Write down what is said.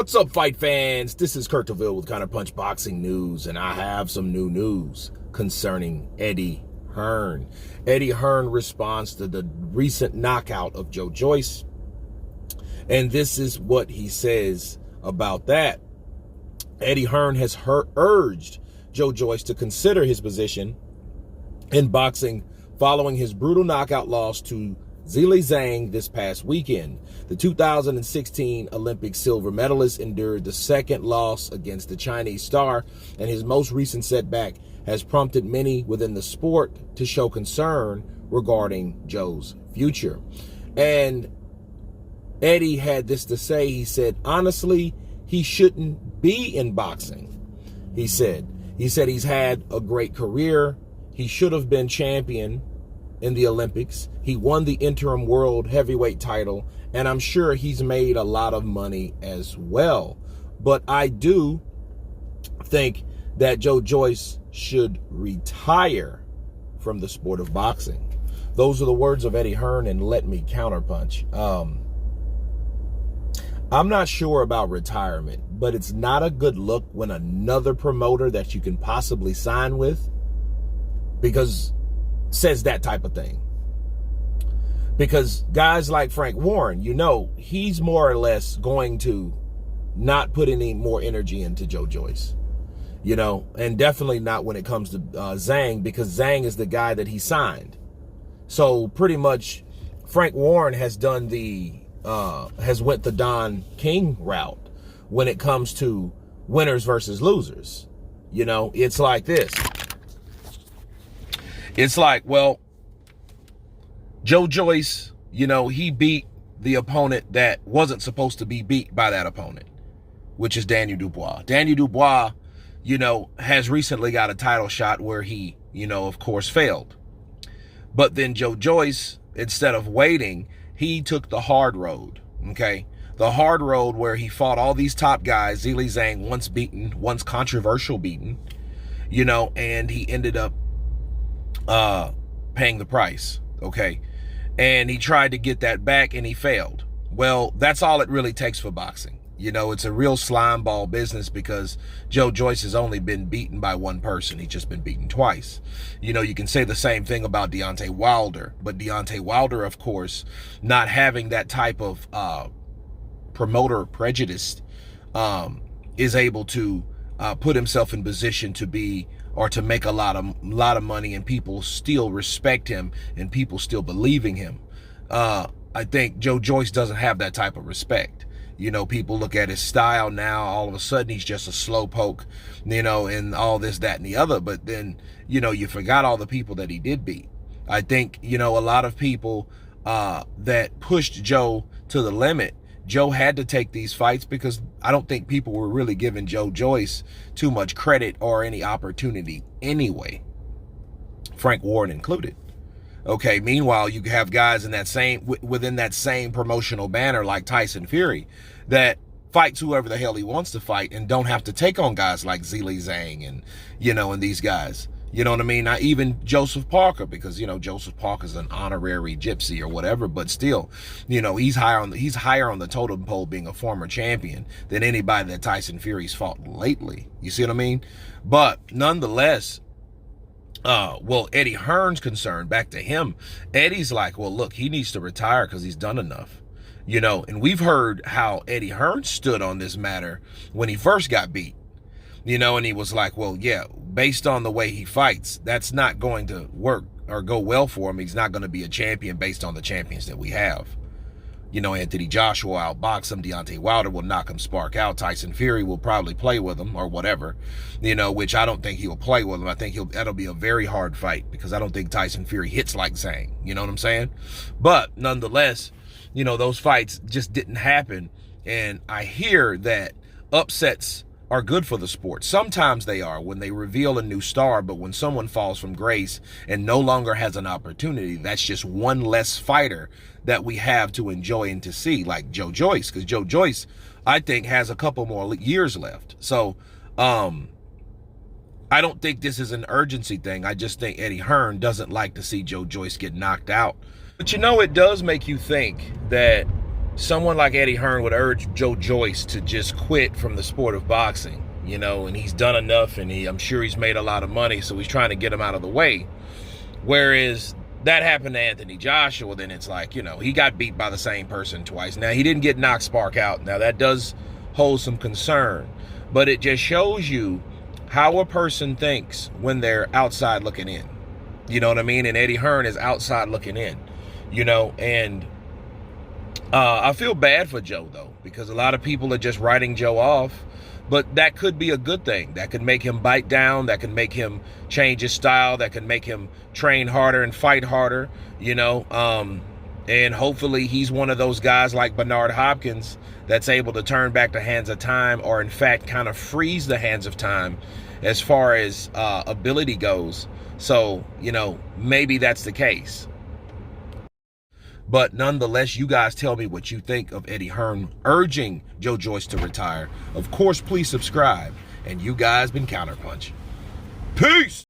What's up, fight fans? This is Kurt DeVille with Counter Punch Boxing News, and I have some new news concerning Eddie Hearn. Eddie Hearn responds to the recent knockout of Joe Joyce, and this is what he says about that. Eddie Hearn has urged Joe Joyce to consider his position in boxing following his brutal knockout loss to Zhang this past weekend. The 2016 Olympic silver medalist endured the second loss against the Chinese star, and his most recent setback has prompted many within the sport to show concern regarding Joe's future. And Eddie had this to say. He said, honestly, he shouldn't be in boxing. He said he's had a great career. He should have been champion in the Olympics. He won the interim world heavyweight title, and I'm sure he's made a lot of money as well. But I do think that Joe Joyce should retire from the sport of boxing. Those are the words of Eddie Hearn, and let me counterpunch. I'm not sure about retirement, but it's not a good look when another promoter that you can possibly sign with says that type of thing. Because guys like Frank Warren, he's more or less going to not put any more energy into Joe Joyce, and definitely not when it comes to Zhang, because Zhang is the guy that he signed. So pretty much Frank Warren has done has went the Don King route when it comes to winners versus losers. It's like this. It's like, well, Joe Joyce, he beat the opponent that wasn't supposed to be beat by that opponent, which is Daniel Dubois. Daniel Dubois, has recently got a title shot where he, of course, failed. But then Joe Joyce, instead of waiting, he took the hard road, okay? The hard road where he fought all these top guys, Zhang once beaten, once controversial beaten, and he ended up paying the price, okay? And he tried to get that back and he failed. Well, that's all it really takes for boxing. It's a real slime ball business, because Joe Joyce has only been beaten by one person. He's just been beaten twice. You can say the same thing about Deontay Wilder, but Deontay Wilder, of course, not having that type of promoter prejudice, is able to put himself in position to be, or to make a lot of money, and people still respect him and people still believing him. I think Joe Joyce doesn't have that type of respect. People look at his style now, all of a sudden he's just a slow poke, and all this, that, and the other. But then, you forgot all the people that he did beat. I think, a lot of people that pushed Joe to the limit, Joe had to take these fights because I don't think people were really giving Joe Joyce too much credit or any opportunity anyway, Frank Warren included. Okay, meanwhile, you have guys within that same promotional banner like Tyson Fury that fights whoever the hell he wants to fight and don't have to take on guys like Zhang and, and these guys. You know what I mean? Not even Joseph Parker, because, Joseph Parker's an honorary gypsy or whatever, but still, he's higher on the totem pole being a former champion than anybody that Tyson Fury's fought lately. You see what I mean? But nonetheless, well, Eddie Hearn's concerned, back to him. Eddie's like, well, look, he needs to retire because he's done enough. And we've heard how Eddie Hearn stood on this matter when he first got beat. And he was like, well, yeah, based on the way he fights, that's not going to work or go well for him. He's not going to be a champion based on the champions that we have. Anthony Joshua will outbox him. Deontay Wilder will knock him spark out. Tyson Fury will probably play with him or whatever, which I don't think he will play with him. I think that'll be a very hard fight, because I don't think Tyson Fury hits like Zhang. You know what I'm saying? But nonetheless, those fights just didn't happen. And I hear that upsets are good for the sport. Sometimes they are when they reveal a new star, but when someone falls from grace and no longer has an opportunity, that's just one less fighter that we have to enjoy and to see, like Joe Joyce, because Joe Joyce, I think, has a couple more years left. So I don't think this is an urgency thing. I just think Eddie Hearn doesn't like to see Joe Joyce get knocked out. But it does make you think that someone like Eddie Hearn would urge Joe Joyce to just quit from the sport of boxing, you know, and he's done enough, and I'm sure he's made a lot of money, so he's trying to get him out of the way. Whereas that happened to Anthony Joshua, then it's like, you know, he got beat by the same person twice. Now, he didn't get knocked spark out. Now, that does hold some concern, but it just shows you how a person thinks when they're outside looking in. You know what I mean? And Eddie Hearn is outside looking in, you know, and I feel bad for Joe, though, because a lot of people are just writing Joe off. But that could be a good thing. That could make him bite down. That could make him change his style. That could make him train harder and fight harder, you know. And hopefully he's one of those guys like Bernard Hopkins that's able to turn back the hands of time, or in fact kind of freeze the hands of time as far as ability goes. So, you know, maybe that's the case. But nonetheless, you guys tell me what you think of Eddie Hearn urging Joe Joyce to retire. Of course, please subscribe. And you guys been Counterpunch. Peace!